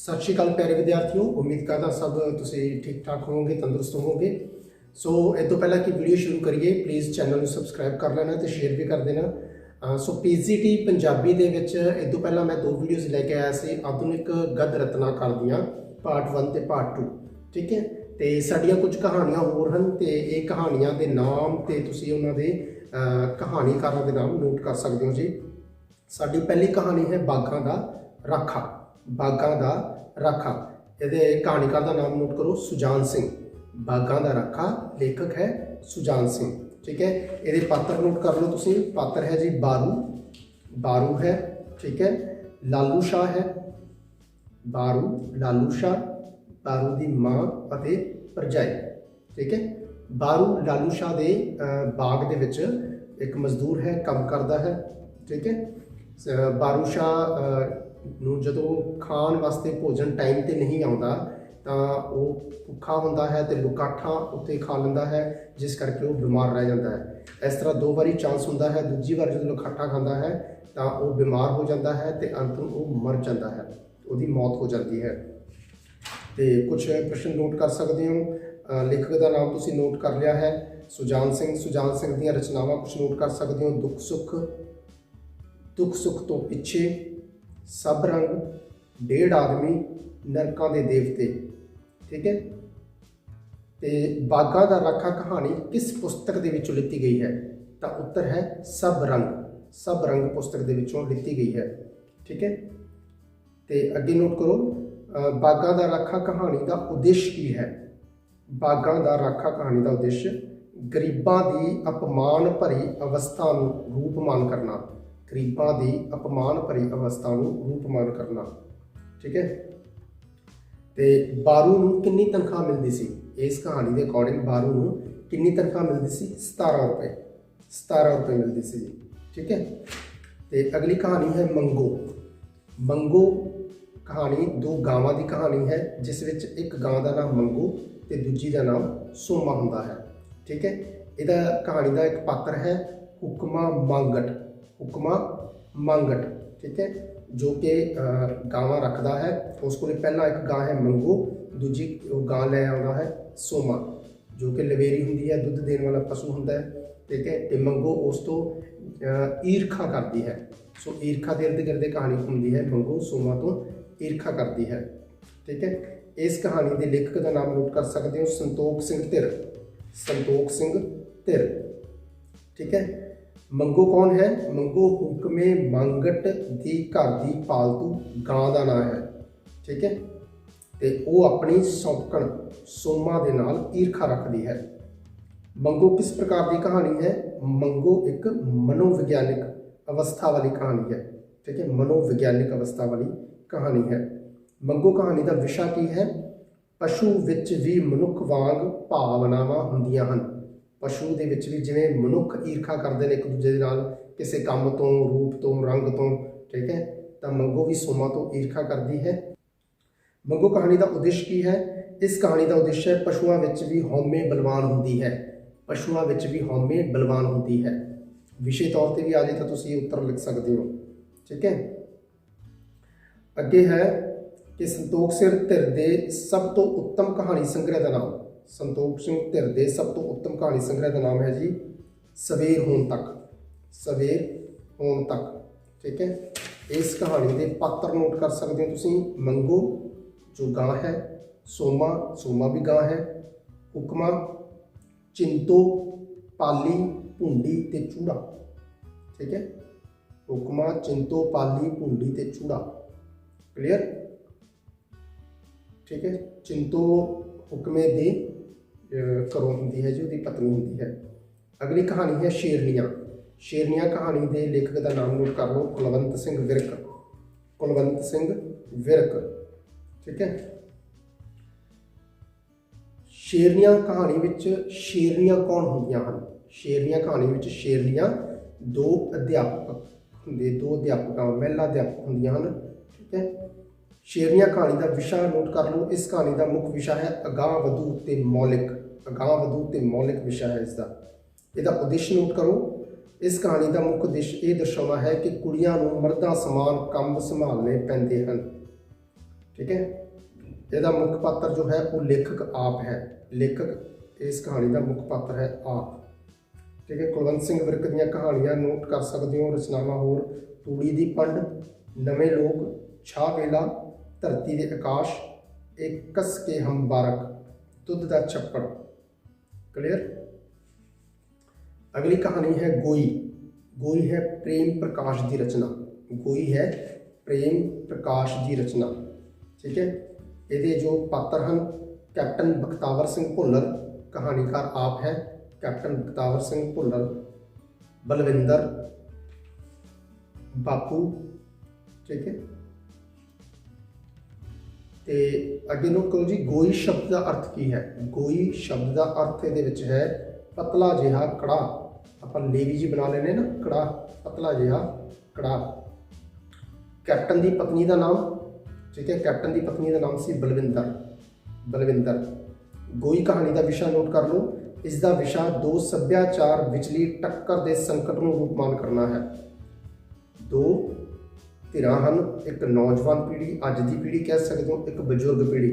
सत श्री अकाल प्यारे विद्यार्थियों, उम्मीद करदा सब तुसीं ठीक ठाक होवोगे, तंदुरुस्त होवोगे। सो इस तो पहला कि वीडियो शुरू करिए, प्लीज़ चैनल को सबसक्राइब कर लेना तो शेयर भी कर देना। सो पीजीटी पंजाबी दे विच इस तो पहला मैं 2 वीडियोज़ लैके आया सी आधुनिक गद रत्नाकर दियां पार्ट 1 ते पार्ट 2। ठीक है, तो साड़ियाँ कुछ कहानियां होर हन ते ये कहानियां दे नाम ते तुसीं उन्हां दे कहानीकारां दे नाम नोट कर सकते हो जी। साडी पहली कहानी है बाघां दा राखा। बाघां दा राखा, ये कहानीकार का नाम नोट करो सुजान सिंह। बाघां दा राखा लेखक है सुजान सिंह। ठीक है, ये पात्र नोट कर लो तुसीं। पात्र है जी बारू, बारू है। ठीक है, लालू शाह है, बारू लालू शाह, बारू की माँ अते भरजाई। ठीक है, बारू लालू शाह दे बाग दे विच एक मजदूर है, काम करता है। ठीक है, बारू शाह ਨੂੰ ਜਦੋਂ ਖਾਣ ਵਾਸਤੇ ਭੋਜਨ ਟਾਈਮ 'ਤੇ ਨਹੀਂ ਆਉਂਦਾ ਤਾਂ ਉਹ ਭੁੱਖਾ ਹੁੰਦਾ ਹੈ ਅਤੇ ਲੁਕਾਠਾ ਉੱਤੇ ਖਾ ਲੈਂਦਾ ਹੈ, ਜਿਸ ਕਰਕੇ ਉਹ ਬਿਮਾਰ ਰਹਿ ਜਾਂਦਾ ਹੈ। ਇਸ ਤਰ੍ਹਾਂ 2 ਵਾਰੀ ਚਾਂਸ ਹੁੰਦਾ ਹੈ। ਦੂਜੀ ਵਾਰ ਜਦੋਂ ਲੁਕਾਠਾ ਖਾਂਦਾ ਹੈ ਤਾਂ ਉਹ ਬਿਮਾਰ ਹੋ ਜਾਂਦਾ ਹੈ ਅਤੇ ਅੰਤ ਨੂੰ ਉਹ ਮਰ ਜਾਂਦਾ ਹੈ, ਉਹਦੀ ਮੌਤ ਹੋ ਜਾਂਦੀ ਹੈ। ਅਤੇ ਕੁਛ ਪ੍ਰਸ਼ਨ ਨੋਟ ਕਰ ਸਕਦੇ ਹੋ। ਲੇਖਕ ਦਾ ਨਾਮ ਤੁਸੀਂ ਨੋਟ ਕਰ ਲਿਆ ਹੈ ਸੁਜਾਨ ਸਿੰਘ। ਸੁਜਾਨ ਸਿੰਘ ਦੀਆਂ ਰਚਨਾਵਾਂ ਕੁਛ ਨੋਟ ਕਰ ਸਕਦੇ ਹੋ। ਦੁੱਖ ਸੁੱਖ ਤੋਂ ਪਿੱਛੇ, सब रंग, 1.5 आदमी, नरकां दे देवते। ठीक है, तो बाघां दा राखा कहानी किस पुस्तक दे विचों लिती गई है? तो उत्तर है सब रंग। सब रंग पुस्तक दे विचों लिती गई है। ठीक है, तो अगे नोट करो, बाघां दा राखा कहानी का उद्देश्य की है? बाघां दा राखा कहानी का उद्देश्य गरीबां दी अपमान भरी अवस्था नूं रूपमान करना। गरीबां दी अपमान भरी अवस्था नूं रूपमान करना। ठीक है, तो बारू नूं कितनी तनख्वाह मिलती सी? इस कहानी के अकॉर्डिंग बारू नूं कितनी तनख्वाह मिलती सी? 17 रुपए। 17 रुपए मिलती सी। ठीक है, तो अगली कहानी है मंगो। मंगो कहानी 2 गावां की कहानी है, जिस विच एक गां का नाम मंगो तो दूजी का नाम सोमा हुंदा है। ठीक है, इहदा कहानी का एक पात्र है हुक्मा मांगट। हुक्मा मांगट, ठीक है, जो कि गावां रखता है। उस को पहला एक गां है मंगो, दूजी गां ले आता है सोमा, जो कि लवेरी होंगी है, दुध देने वाला पशु होंदा है। ठीक है, तो मंगो उस तो ईरखा करती है। सो ईरखा के इर्द गिर्द कहानी होंगी है। मंगो सोमा तो ईरखा करती है। ठीक है, इस कहानी के लेखक का नाम नोट कर सकते हो संतोख सिंह धिर। संतोख सिंह धिर। ठीक है, मंगो कौन है? मंगो हुक्मे मांगट दी घर की पालतू गां का नाम है। ठीक है, तो वो अपनी सौकण सोमा के नाल ईरखा रखती है। मंगो किस प्रकार की कहानी है? मंगो एक मनोविज्ञानिक अवस्था वाली कहानी है। ठीक है, मनोविज्ञानिक अवस्था वाली कहानी है। मंगो कहानी का विषय की है? पशु विच भी मनुख वांग भावनावां हुंदियां हन। पशु के विच भी जिवें मनुख ईरखा करते हैं एक दूजे के नाल, किसी काम तो, रूप तो, रंग तो। ठीक है, तो मंगो भी सोमा तो ईरखा करती है। मंगो कहानी का उद्देश्य की है? इस कहानी का उद्देश्य है पशुओं विच भी हौमे बलवान होंदी है। पशुओं विच भी हौमे बलवान होंदी है। विषय तौर पर भी आ जाए तो तुसीं उत्तर लिख सकते हो। ठीक है, अगे है कि संतोख सिंह धिर दे सब तो उत्तम कहानी संग्रह का नाम। संतोख सिंह धिर दे सब तो उत्तम कहानी संग्रह का नाम है जी सवेर होण तक। सवेर होण तक। ठीक है, इस कहानी के पात्र नोट कर सकते हो तुसीं। मंगो जो गां है, सोमा, सोमा भी गां है, हुक्मा, चिंतो, पाली, भुंडी ते चूड़ा। ठीक है, हुक्मा, चिंतो, पाली, भुंडी ते चूड़ा। क्लियर? ठीक है, चिंतो हुक्मे दी घरों होंदी है जी, उसकी पत्नी होंदी है। अगली कहानी है शेरनियाँ। शेरनियाँ कहानी के लेखक का नाम नोट कर लो कुलवंत सिंह विरक। कुलवंत सिंह विरक। ठीक है, शेरनियाँ कहानी विच शेरनियाँ कौन होंदियां हन? शेरनियाँ कहानी विच शेरनियाँ 2 अध्यापक होंदे, 2 अध्यापक महिला अध्यापक होंदियां हन। ठीक है, शेरनियाँ कहानी का विषय नोट कर लो। इस कहानी का मुख्य विषय है अगाह वधू ते मौलिक। अगाह वधू ते मौलिक विषय है इसका। इसका उद्देश्य नोट करो। इस कहानी का मुख्य उद्देश्य ये दर्शाना है कि कुड़ियां नूं मर्दां समान काम संभालने पैंदे हन। ठीक है। ਇਹਦਾ ਮੁੱਖ ਪਾਤਰ ਜੋ ਹੈ ਉਹ ਲੇਖਕ ਆਪ ਹੈ। ਲੇਖਕ ਇਸ ਕਹਾਣੀ ਦਾ ਮੁੱਖ ਪਾਤਰ ਹੈ ਆਪ। ਠੀਕ ਹੈ। ਕੁਲਵੰਤ ਸਿੰਘ ਵਿਰਕ ਦੀਆਂ ਕਹਾਣੀਆਂ ਨੋਟ ਕਰ ਸਕਦੇ ਹੋ। ਰਚਨਾਵਾਂ ਹੋਰ ਤੂੜੀ ਦੀ ਪੰਡ, ਨਵੇਂ ਲੋਕ, ਛਾਹ ਵੇਲਾ, ਧਰਤੀ ਦੇ ਆਕਾਸ਼, ਇੱਕ ਕਸ ਕੇ ਹਮ ਬਾਰਕ, ਦੁੱਧ ਦਾ ਛੱਪੜ। क्लियर। अगली कहानी है गोई। गोई है प्रेम प्रकाश की रचना। गोई है प्रेम प्रकाश की रचना। ठीक है। ये जो पात्र हैं कैप्टन बख्तावर सिंह भुल्लर, कहानीकार आप है कैप्टन बख्तावर सिंह भुल्लर, बलविंदर, बापू। ठीक है। तो अगे नोट करो जी, गोई शब्द का अर्थ की है। गोई शब्द का अर्थ ये है पतला जिहा कड़ा। आप लेवी जी बना लेने ना कड़ा, पतला जिहा कड़ा। कैप्टन की पत्नी का नाम, ठीक है, कैप्टन की पत्नी का नाम सी बलविंदर। बलविंदर। गोई कहानी का विषय नोट कर लो। इसका विषय दो सभ्याचार विचली टक्कर के संकट को रूपमान करना है। दो धिरां हन, एक नौजवान पीढ़ी, अज की पीढ़ी कह सकते हो, एक बजुर्ग पीढ़ी।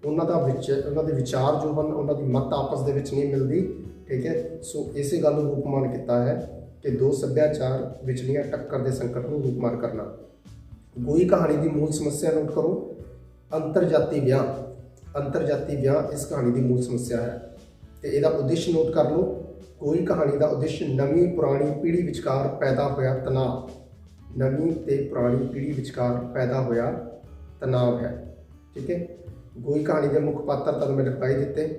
उन्होंने विचार जो हैं उन्होंने मत आपस के नहीं मिलती। ठीक है। सो इस गल रूपमान किया है कि दो सभ्याचार विचलियां टक्कर के संकट को रूपमान करना। गोई कहानी की मूल समस्या नोट करो, अंतरजाती ब्याह। अंतरजाती ब्याह इस कहानी की मूल समस्या है। तो यदा उद्देश्य नोट कर लो। गोई कहानी का उद्देश्य नवीं पुरानी पीढ़ी विचकार पैदा होया तनाव। नवीं ते पुरानी पीढ़ी विचकार पैदा होया तनाव है। ठीक है। गोई कहानी के मुख्य पात्र तुहानूं मैं लिखाई दिते।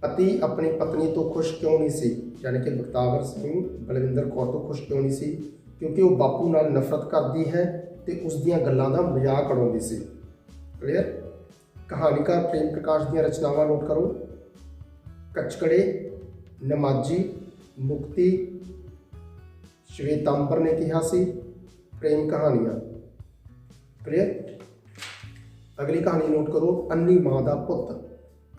पति अपनी पत्नी तो खुश क्यों नहीं सी, यानी कि बख्तावर सिंह बलविंदर कौर तो खुश क्यों नहीं सी, क्योंकि वो बापू नाल नफरत करती है तो उस दियां गल्लां दा मजाक उड़ाउंदी सी। क्लियर। कहानीकार प्रेम प्रकाश दियां रचनावां नोट करो। कचकड़े, नमाजी, मुक्ति, श्वेतांबर ने कहा सी, प्रेम कहानियां। क्लियर। अगली कहानी नोट करो, अन्नी माँ का पुत।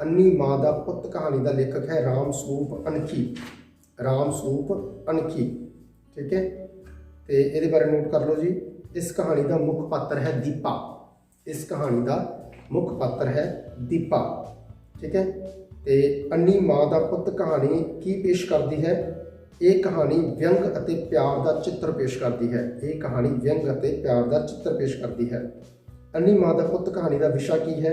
अन्नी माँ का पुत कहानी का लेखक है राम स्वरूप अनखी। राम स्वरूप अनखी। ठीक है। तो ये बारे नोट कर लो जी। इस कहानी का मुख्य पात्र है दीपा। इस कहानी का मुख्य पात्र है दीपा। ठीक है। तो अन्नी माँ का पुत कहानी की पेश करती है? ये कहानी व्यंग अते प्यार का चित्र पेश करती है। ये कहानी व्यंग अते प्यार का चित्र पेश करती है। अन्नी माँ का पुत कहानी का विषय की है?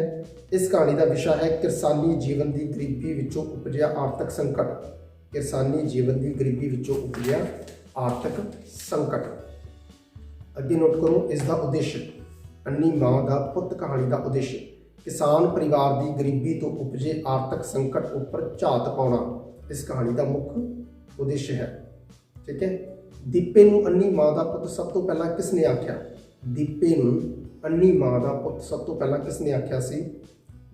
इस कहानी का विषय है किरसानी जीवन की गरीबी विचों उपजिया आर्थिक संकट। किरसानी जीवन की गरीबी विचों उपजिया आर्थिक संकट। अगे नोट करो इसका उद्देश्य। अन्नी माँ का पुत कहानी का उद्देश्य किसान परिवार की गरीबी तो उपजे आर्थिक संकट उपर झात पाउणा इस कहानी का मुख्य उद्देश्य है। ठीक है। दीपे नूं अन्नी माँ का पुत सब तो पहला किसने आख्या? दीपे नूं अन्नी माँ का पुत सब तो पहला किसने आख्या सी?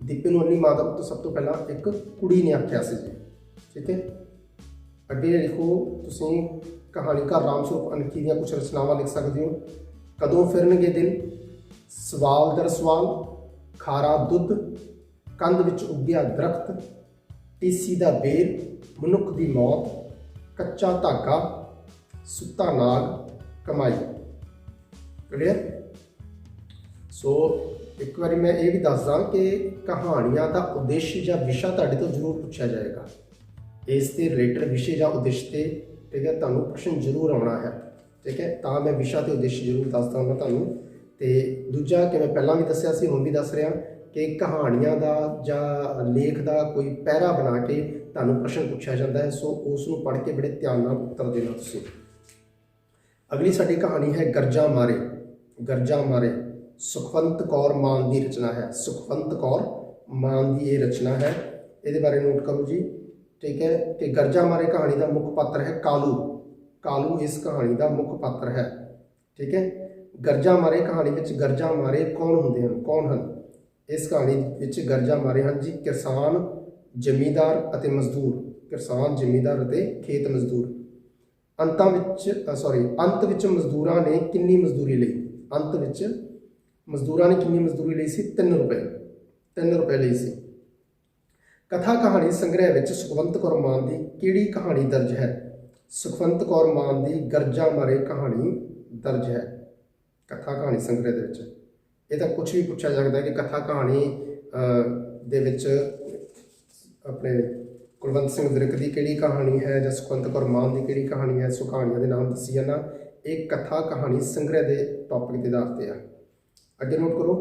दीपे नूं अन्नी माँ का पुत सब तो पहला एक कुड़ी ने आख्या सी जी। ठीक है। अगे लिखो तुसीं कहानीकार राम स्वरूप अनखी दी कुछ रचनावां लिख सकते हो। कदों फिरनगे दिन, सवाल दर सवाल, खारा दुध, कंध विच उग्गिया दरख्त, टीसी दा बेर, मनुख दी मौत, कच्चा धागा, सुत्ता नाग, कमाई। क्लियर। सो एक बार मैं ये भी दसदा कि कहानियां का उद्देश्य या विषय तुहाडे तो जरूर पूछा जाएगा। इसके रिलेटेड विषय या उद्देश्य से ठीक है तुहानूं प्रश्न जरूर आना है। ठीक है। तो मैं विषय ते उद्देश्य जरूर दसदा हूँ तुहानूं। तो दूजा कि मैं पहला भी दसिया सी हुण भी दस रहा कि कहानियां का या लेख का कोई पैरा बना के तुहानूं प्रश्न पूछा जाता है। सो उसनूं पढ़ के बड़े ध्यान नाल उत्तर देना तुसीं। अगली साडी कहानी है गरजा मारे। गरजा मारे सुखवंत कौर मान की रचना है। सुखवंत कौर मान की ये रचना है। ये बारे नोट करो जी। ठीक है। कि गरजा मारे कहानी का मुख्य पात्र है कालू। कालू इस कहानी का मुख्य पात्र है। ठीक है। गरजा मारे कहानी में गरजा मारे कौन होंगे हैं? कौन हैं इस कहानी में? गरजा मारे हैं जी किसान, जमींदार अते मजदूर। किसान, जमींदार अते खेत मजदूर। अंत विच मजदूरां ने कितनी मजदूरी ली? अंत विच मजदूरां ने कितनी मजदूरी ली सी? 3 रुपए। 3 रुपए ली सी। कथा कहानी संग्रह विच सुखवंत कौर मान की किहड़ी कहानी दर्ज है? सुखवंत कौर मान की गरजा मारे कहानी दर्ज है कथा कहानी संग्रह दे विच। ਇਹ ਤਾਂ ਕੁਝ ਵੀ ਪੁੱਛਿਆ ਸਕਦਾ ਕਿ ਕਥਾ ਕਹਾਣੀ ਦੇ ਵਿੱਚ ਆਪਣੇ ਕੁਲਵੰਤ ਸਿੰਘ ਵਿਰਕ ਦੀ ਕਿਹੜੀ ਕਹਾਣੀ ਹੈ ਜਾਂ ਸੁਖਵੰਤ ਕੌਰ ਮਾਨ ਦੀ ਕਿਹੜੀ ਕਹਾਣੀ ਹੈ। ਸੋ ਕਹਾਣੀਆਂ ਦੇ ਨਾਮ ਦੱਸੀ ਜਾਣਾ। ਇਹ ਕਥਾ ਕਹਾਣੀ ਸੰਗ੍ਰਹਿ ਦੇ ਟੌਪਿਕ ਦੇ ਆਧਾਰ ਤੇ ਆ। ਅੱਗੇ ਨੋਟ ਕਰੋ,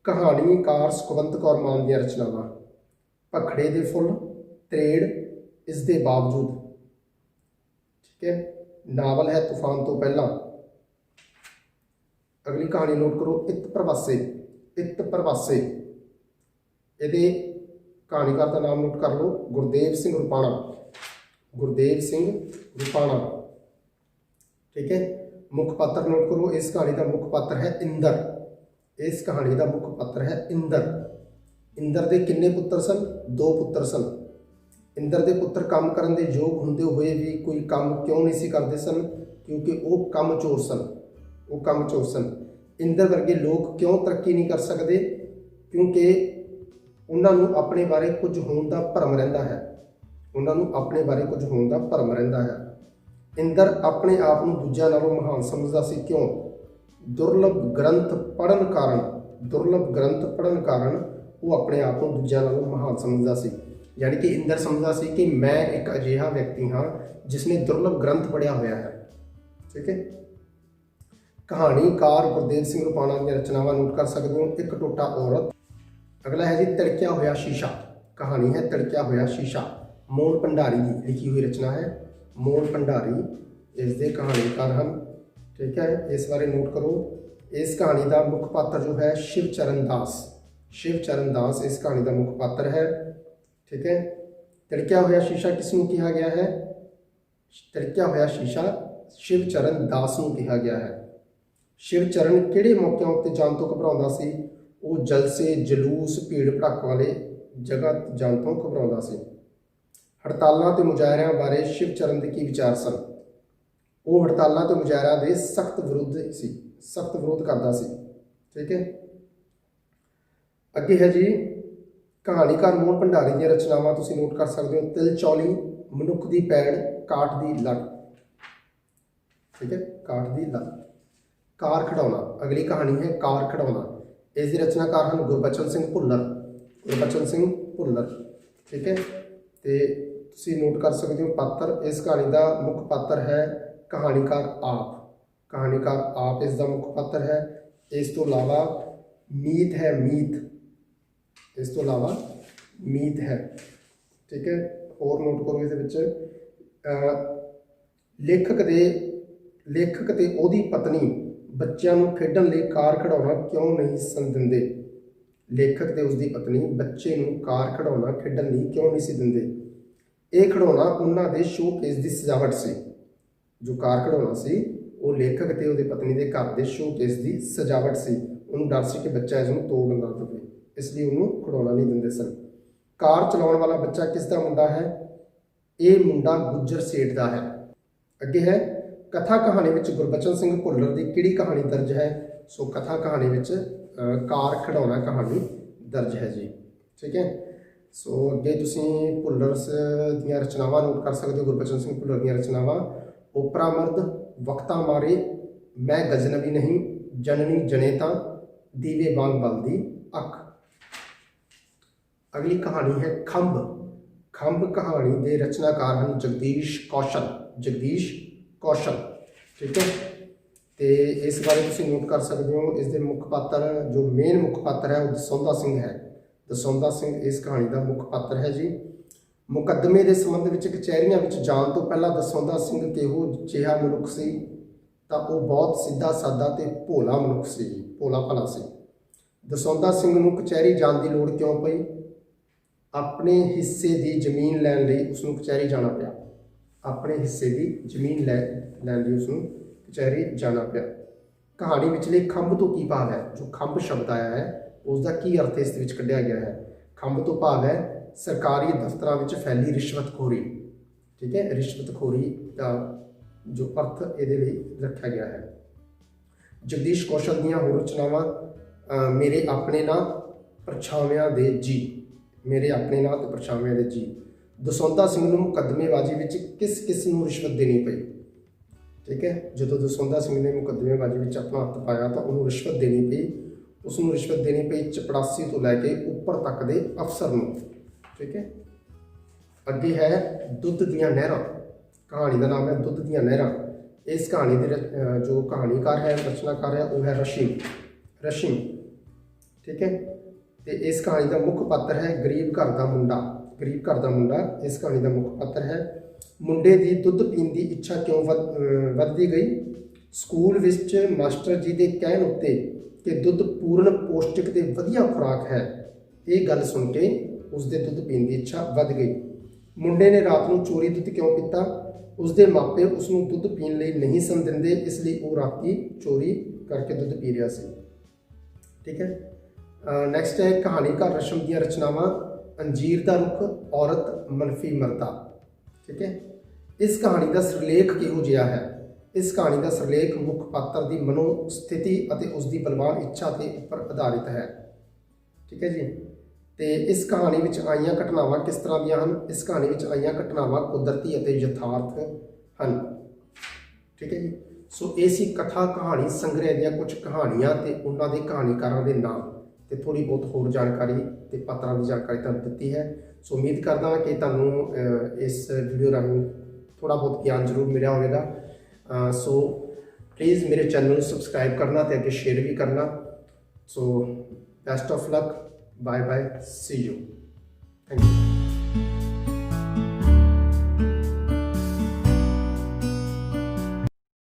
ਕਹਾਣੀਕਾਰ ਸੁਖਵੰਤ ਕੌਰ ਮਾਨ ਦੀਆਂ ਰਚਨਾਵਾਂ। ਭਖੜੇ ਦੇ ਫੁੱਲ, ਤਰੇੜ, ਇਸ ਦੇ ਬਾਵਜੂਦ, ਠੀਕ ਹੈ। ਨਾਵਲ ਹੈ ਤੂਫਾਨ ਤੋਂ ਪਹਿਲਾਂ। ਅਗਲੀ ਕਹਾਣੀ ਨੋਟ ਕਰੋ, ਇੱਤ ਪ੍ਰਵਾਸੇ। ਇੱਤ ਪ੍ਰਵਾਸੇ, ਇਹਦੇ ਕਹਾਣੀਕਾਰ ਦਾ ਨਾਮ ਨੋਟ ਕਰ ਲਓ, ਗੁਰਦੇਵ ਸਿੰਘ ਰੁਪਾਣਾ। ਗੁਰਦੇਵ ਸਿੰਘ ਰੁਪਾਣਾ, ਠੀਕ ਹੈ। ਮੁੱਖ ਪਾਤਰ ਨੋਟ ਕਰੋ, ਇਸ ਕਹਾਣੀ ਦਾ ਮੁੱਖ ਪਾਤਰ ਹੈ ਇੰਦਰ। ਇਸ ਕਹਾਣੀ ਦਾ ਮੁੱਖ ਪਾਤਰ ਹੈ ਇੰਦਰ। ਇੰਦਰ ਦੇ ਕਿੰਨੇ ਪੁੱਤਰ ਸਨ? 2 ਪੁੱਤਰ ਸਨ। ਇੰਦਰ ਦੇ ਪੁੱਤਰ ਕੰਮ ਕਰਨ ਦੇ ਯੋਗ ਹੁੰਦੇ ਹੋਏ ਵੀ ਕੋਈ ਕੰਮ ਕਿਉਂ ਨਹੀਂ ਸੀ ਕਰਦੇ ਸਨ? ਕਿਉਂਕਿ ਉਹ ਕੰਮ ਚੋਰ ਸਨ। ਉਹ ਕੰਮ ਚੋਰ ਸਨ। ਇੰਦਰ ਵਰਗੇ ਲੋਕ ਕਿਉਂ ਤਰੱਕੀ ਨਹੀਂ ਕਰ ਸਕਦੇ? ਕਿਉਂਕਿ ਉਹਨਾਂ ਨੂੰ ਆਪਣੇ ਬਾਰੇ ਕੁਝ ਹੋਣ ਦਾ ਭਰਮ ਰਹਿੰਦਾ ਹੈ। ਉਹਨਾਂ ਨੂੰ ਆਪਣੇ ਬਾਰੇ ਕੁਝ ਹੋਣ ਦਾ ਭਰਮ ਰਹਿੰਦਾ ਹੈ। ਇੰਦਰ ਆਪਣੇ ਆਪ ਨੂੰ ਦੂਜਿਆਂ ਨਾਲੋਂ ਮਹਾਨ ਸਮਝਦਾ ਸੀ। ਕਿਉਂ? ਦੁਰਲਭ ਗ੍ਰੰਥ ਪੜ੍ਹਨ ਕਾਰਨ। ਦੁਰਲਭ ਗ੍ਰੰਥ ਪੜ੍ਹਨ ਕਾਰਨ ਉਹ ਆਪਣੇ ਆਪ ਨੂੰ ਦੂਜਿਆਂ ਨਾਲੋਂ ਮਹਾਨ ਸਮਝਦਾ ਸੀ। ਯਾਨੀ ਕਿ ਇੰਦਰ ਸਮਝਦਾ ਸੀ ਕਿ ਮੈਂ ਇੱਕ ਅਜਿਹਾ ਵਿਅਕਤੀ ਹਾਂ ਜਿਸ ਨੇ ਦੁਰਲਭ ਗ੍ਰੰਥ ਪੜ੍ਹਿਆ ਹੋਇਆ ਹੈ। ਠੀਕ ਹੈ। ਕਹਾਣੀਕਾਰ ਗੁਰਦੇਵ ਸਿੰਘ ਰੁਪਾਣਾ ਦੀਆਂ ਰਚਨਾਵਾਂ ਨੋਟ ਕਰ ਸਕਦੇ ਹੋ। ਇੱਕ ਟੋਟਾ ਔਰਤ। ਅਗਲਾ ਹੈ ਜੀ ਤਿੜਕਿਆ ਹੋਇਆ ਸ਼ੀਸ਼ਾ। ਕਹਾਣੀ ਹੈ ਤਿੜਕਿਆ ਹੋਇਆ ਸ਼ੀਸ਼ਾ। ਮੋਹਨ ਭੰਡਾਰੀ ਦੀ ਲਿਖੀ ਹੋਈ ਰਚਨਾ ਹੈ। ਮੋਹਨ ਭੰਡਾਰੀ ਇਸ ਦੇ ਕਹਾਣੀਕਾਰ ਹਨ। ਠੀਕ ਹੈ, ਇਸ ਬਾਰੇ ਨੋਟ ਕਰੋ। ਇਸ ਕਹਾਣੀ ਦਾ ਮੁੱਖ ਪਾਤਰ ਜੋ ਹੈ ਸ਼ਿਵਚਰਨ ਦਾਸ। ਸ਼ਿਵਚਰਨ ਦਾਸ ਇਸ ਕਹਾਣੀ ਦਾ ਮੁੱਖ ਪਾਤਰ ਹੈ। ਠੀਕ ਹੈ। ਤਿੜਕਿਆ ਹੋਇਆ ਸ਼ੀਸ਼ਾ ਕਿਸ ਨੂੰ ਕਿਹਾ ਗਿਆ ਹੈ? ਤਿੜਕਿਆ ਹੋਇਆ ਸ਼ੀਸ਼ਾ ਸ਼ਿਵਚਰਨ ਦਾਸ ਨੂੰ ਕਿਹਾ ਗਿਆ ਹੈ। ਸ਼ਿਵਚਰਨ ਕਿਹੜੇ ਮੌਕਿਆਂ ਉੱਤੇ ਜਾਣ ਤੋਂ ਘਬਰਾਉਂਦਾ ਸੀ? ਉਹ ਜਲਸੇ, ਜਲੂਸ, ਭੀੜ ਭੜੱਕ ਵਾਲੇ ਜਗ੍ਹਾ ਜਾਣ ਤੋਂ ਘਬਰਾਉਂਦਾ ਸੀ। ਹੜਤਾਲਾਂ ਤੇ ਮੁਜ਼ਾਹਰਿਆਂ ਬਾਰੇ ਸ਼ਿਵਚਰਨ ਦੇ ਕੀ ਵਿਚਾਰ ਸਨ? ਉਹ ਹੜਤਾਲਾਂ ਤੇ ਮੁਜ਼ਾਹਰਿਆਂ ਦੇ ਸਖਤ ਵਿਰੋਧ ਸੀ, ਸਖਤ ਵਿਰੋਧ ਕਰਦਾ ਸੀ। ਠੀਕ ਹੈ। ਅੱਗੇ ਹੈ ਜੀ ਕਹਾਣੀਕਾਰ ਮੋਹਨ ਭੰਡਾਰੀ ਦੀਆਂ ਰਚਨਾਵਾਂ ਤੁਸੀਂ ਨੋਟ ਕਰ ਸਕਦੇ ਹੋ। ਤਿਲਚੌਲੀ, ਮਨੁੱਖ ਦੀ ਪੈੜ, ਕਾਠ ਦੀ ਲੱਗ। ਠੀਕ ਹੈ, ਕਾਠ ਦੀ ਲੱਗ। ਕਾਰ ਖਿਡੌਣਾ। ਅਗਲੀ ਕਹਾਣੀ ਹੈ ਕਾਰ ਖਿਡੌਣਾ। ਇਸ ਦੇ ਰਚਨਾਕਾਰ ਹਨ ਗੁਰਬਚਨ ਸਿੰਘ ਭੁੱਲਰ। ਗੁਰਬਚਨ ਸਿੰਘ ਭੁੱਲਰ। ਠੀਕ ਹੈ। ਤੇ ਤੁਸੀਂ ਨੋਟ ਕਰ ਸਕਦੇ ਹੋ ਪਾਤਰ। ਇਸ ਕਹਾਣੀ ਦਾ ਮੁੱਖ ਪਾਤਰ ਹੈ ਕਹਾਣੀਕਾਰ ਆਪ। ਕਹਾਣੀਕਾਰ ਆਪ ਇਸ ਦਾ ਮੁੱਖ ਪਾਤਰ ਹੈ। ਇਸ ਤੋਂ ਇਲਾਵਾ ਮੀਤ ਹੈ, ਮੀਤ। ਇਸ ਤੋਂ ਇਲਾਵਾ ਮੀਤ ਹੈ। ਠੀਕ ਹੈ। ਹੋਰ ਨੋਟ ਕਰੋ ਇਹਦੇ ਵਿੱਚ ਲੇਖਕ ਤੇ ਉਹਦੀ ਪਤਨੀ ਬੱਚਿਆਂ ਨੂੰ ਖੇਡਣ ਲਈ ਕਾਰ ਖਿਡੌਣਾ ਕਿਉਂ ਨਹੀਂ ਸਨ ਦਿੰਦੇ? ਲੇਖਕ ਤੇ ਉਸਦੀ ਪਤਨੀ ਬੱਚੇ ਨੂੰ ਕਾਰ ਖਿਡੌਣਾ ਖੇਡਣ ਲਈ ਕਿਉਂ ਨਹੀਂ ਸੀ ਦਿੰਦੇ? ਇਹ ਖਿਡੌਣਾ ਉਹਨਾਂ ਦੇ ਸ਼ੋਕੇਸ ਦੀ ਸਜਾਵਟ ਸੀ। ਜੋ ਕਾਰ ਖਿਡੌਣਾ ਸੀ ਉਹ ਲੇਖਕ ਤੇ ਉਹਦੇ ਪਤਨੀ ਦੇ ਘਰ ਦੇ ਸ਼ੋਕੇਸ ਦੀ ਸਜਾਵਟ ਸੀ। ਉਹਨੂੰ ਡਰ ਸੀ ਕਿ ਬੱਚਾ ਇਸ ਨੂੰ ਤੋੜ ਨਾ ਦੇਵੇ, ਇਸ ਲਈ ਉਹਨੂੰ ਖਿਡੌਣਾ ਨਹੀਂ ਦਿੰਦੇ ਸਨ। ਕਾਰ ਚਲਾਉਣ ਵਾਲਾ ਬੱਚਾ ਕਿਸ ਦਾ ਮੁੰਡਾ ਹੈ? ਇਹ ਮੁੰਡਾ ਗੁੱਜਰ ਸੇਠ ਦਾ ਹੈ। ਅੱਗੇ ਹੈ ਕਥਾ ਕਹਾਣੀ ਵਿੱਚ ਗੁਰਬਚਨ ਸਿੰਘ ਭੁੱਲਰ ਦੀ ਕਿਹੜੀ ਕਹਾਣੀ ਦਰਜ ਹੈ? ਸੋ ਕਥਾ ਕਹਾਣੀ ਵਿੱਚ ਕਾਰ ਖਿਡੌਣਾ ਕਹਾਣੀ ਦਰਜ ਹੈ ਜੀ। ਠੀਕ ਹੈ। ਸੋ ਅੱਗੇ ਤੁਸੀਂ ਭੁੱਲਰ ਦੀਆਂ ਰਚਨਾਵਾਂ ਨੋਟ ਕਰ ਸਕਦੇ ਹੋ। ਗੁਰਬਚਨ ਸਿੰਘ ਭੁੱਲਰ ਦੀਆਂ ਰਚਨਾਵਾਂ। ਓਪਰਾ ਮਰਦ, ਵਕਤਾਂ ਮਾਰੇ, ਮੈਂ ਗਜ਼ਨਵੀ ਨਹੀਂ, ਜਨਨੀ ਜਨੇਤਾ, ਦੀਵੇ ਵਾਂਗ ਬਲਦੀ ਅੱਖ। ਅਗਲੀ ਕਹਾਣੀ ਹੈ ਖੰਭ। ਖੰਭ ਕਹਾਣੀ ਦੇ ਰਚਨਾਕਾਰ ਹਨ ਜਗਦੀਸ਼ ਕੌਸ਼ਲ। ਜਗਦੀਸ਼ ਕੌਸ਼ਲ। ਠੀਕ ਹੈ। ਤੇ ਇਸ ਬਾਰੇ ਤੁਸੀਂ ਨੋਟ ਕਰ ਸਕਦੇ ਹੋ। ਇਸ ਦੇ ਮੁੱਖ ਪਾਤਰ, ਜੋ ਮੇਨ ਮੁੱਖ ਪਾਤਰ ਹੈ ਉਹ ਦਸੌਂਧਾ ਸਿੰਘ ਹੈ। ਦਸੌਂਧਾ ਸਿੰਘ ਇਸ ਕਹਾਣੀ ਦਾ ਮੁੱਖ ਪਾਤਰ ਹੈ ਜੀ। ਮੁਕੱਦਮੇ ਦੇ ਸੰਬੰਧ ਵਿੱਚ ਕਚਹਿਰੀਆਂ ਵਿੱਚ ਜਾਣ ਤੋਂ ਪਹਿਲਾਂ ਦਸੌਂਧਾ ਸਿੰਘ ਕਿਹੋ ਜਿਹਾ ਮਨੁੱਖ ਸੀ? ਤਾਂ ਉਹ ਬਹੁਤ ਸਿੱਧਾ ਸਾਦਾ ਤੇ ਭੋਲਾ ਮਨੁੱਖ ਸੀ ਜੀ, ਭੋਲਾ ਭਲਾ ਸੀ। ਦਸੌਂਧਾ ਸਿੰਘ ਨੂੰ ਕਚਹਿਰੀ ਜਾਣ ਦੀ ਲੋੜ ਕਿਉਂ ਪਈ? ਆਪਣੇ ਹਿੱਸੇ ਦੀ ਜ਼ਮੀਨ ਲੈਣ ਲਈ ਉਸਨੂੰ ਕਚਹਿਰੀ ਜਾਣਾ ਪਿਆ। ਆਪਣੇ ਹਿੱਸੇ ਦੀ ਜ਼ਮੀਨ ਲੈਣ ਲਈ ਉਸਨੂੰ ਕਚਹਿਰੀ ਜਾਣਾ ਪਿਆ। ਕਹਾਣੀ ਵਿਚਲੇ ਖੰਭ ਤੋਂ ਕੀ ਭਾਵ ਹੈ? ਜੋ ਖੰਭ ਸ਼ਬਦ ਆਇਆ ਹੈ ਉਸ ਦਾ ਕੀ ਅਰਥ ਇਸ ਵਿੱਚ ਕੱਢਿਆ ਗਿਆ ਹੈ? ਖੰਭ ਤੋਂ ਭਾਵ ਹੈ ਸਰਕਾਰੀ ਦਫ਼ਤਰਾਂ ਵਿੱਚ ਫੈਲੀ ਰਿਸ਼ਵਤਖੋਰੀ। ਠੀਕ ਹੈ। ਰਿਸ਼ਵਤਖੋਰੀ ਦਾ ਜੋ ਅਰਥ ਇਹਦੇ ਲਈ ਰੱਖਿਆ ਗਿਆ ਹੈ। ਜਗਦੀਸ਼ ਕੌਸ਼ਲ ਦੀਆਂ ਹੋਰ ਰਚਨਾਵਾਂ ਮੇਰੇ ਆਪਣੇ ਨਾਂ, ਪਰਛਾਵਿਆਂ ਦੇ ਜੀ। ਮੇਰੇ ਆਪਣੇ ਨਾਂ ਤੇ ਪਰਛਾਵਿਆਂ ਦੇ ਜੀ। ਦਸੌਂਧਾ ਸਿੰਘ ਨੂੰ ਮੁਕੱਦਮੇਬਾਜ਼ੀ ਵਿੱਚ ਕਿਸ ਨੂੰ ਰਿਸ਼ਵਤ ਦੇਣੀ ਪਈ? ਠੀਕ ਹੈ। ਜਦੋਂ ਦਸੌਂਧਾ ਸਿੰਘ ਨੇ ਮੁਕੱਦਮੇਬਾਜ਼ੀ ਵਿੱਚ ਆਪਣਾ ਹੱਥ ਪਾਇਆ ਤਾਂ ਉਹਨੂੰ ਰਿਸ਼ਵਤ ਦੇਣੀ ਪਈ। उसनूं रिश्वत देनी पई चपड़ासी तो लैके उपर तक दे अफसर नूं। ठीक है, अगे है दुध दियां नहरां। कहानी का नाम है दुध दियां नहरां। इस कहानी के जो कहानीकार है, रचनाकार है, वो है रशीम। ठीक है, तो इस कहानी का मुख्य पात्र है गरीब घर का मुंडा। इस कहानी का मुख्य पात्र है। मुंडे की दुध पीण की इच्छा क्यों वधदी गई? स्कूल विच मास्टर जी के कहण उत्ते कि दुध पूर्ण पौष्टिक ते वधिया खुराक है, ये गल सुन के उसके दुध पीण की इच्छा वध गई। मुंडे ने रात को चोरी दुध क्यों पीता? उसके मापे उसनूं दुध पीण लई नहीं सन दिंदे, इसलिए वो राती चोरी करके दुध पी रहा सी। ठीक है, नैक्सट है कहानीकार रशम दी रचनावां। अंजीर दा रुख, औरत, मनफी मर्दा। ठीक है, इस कहानी का सिरलेख किहो जिहा है? इस कहानी का सिरलेख मुख्य पात्र की मनोस्थिति और उसकी बलवान इच्छा के उपर आधारित है। ठीक है जी, तो इस कहानी में आईयां घटनावां किस तरह ਦੀਆਂ ਹਨ? इस कहानी में आईयां घटनावां कुदरती और यथार्थ हैं। ठीक है जी, सो ये सी कथा कहानी संग्रह ਦੀਆਂ कुछ कहानियां ते उन्हां दे कहानीकारां दे नाम ते थोड़ी बहुत होर जानकारी ते पात्रां की जानकारी तुहानूं दित्ती है। सो उम्मीद करदा कि तुहानूं इस वीडियो राਹੀਂ थोड़ा बहुत ज्ञान जरूर मिला होगा। सो प्लीज़ मेरे चैनल को सबसक्राइब करना तो अगे शेयर भी करना। So best of luck, bye bye, see you, thank you.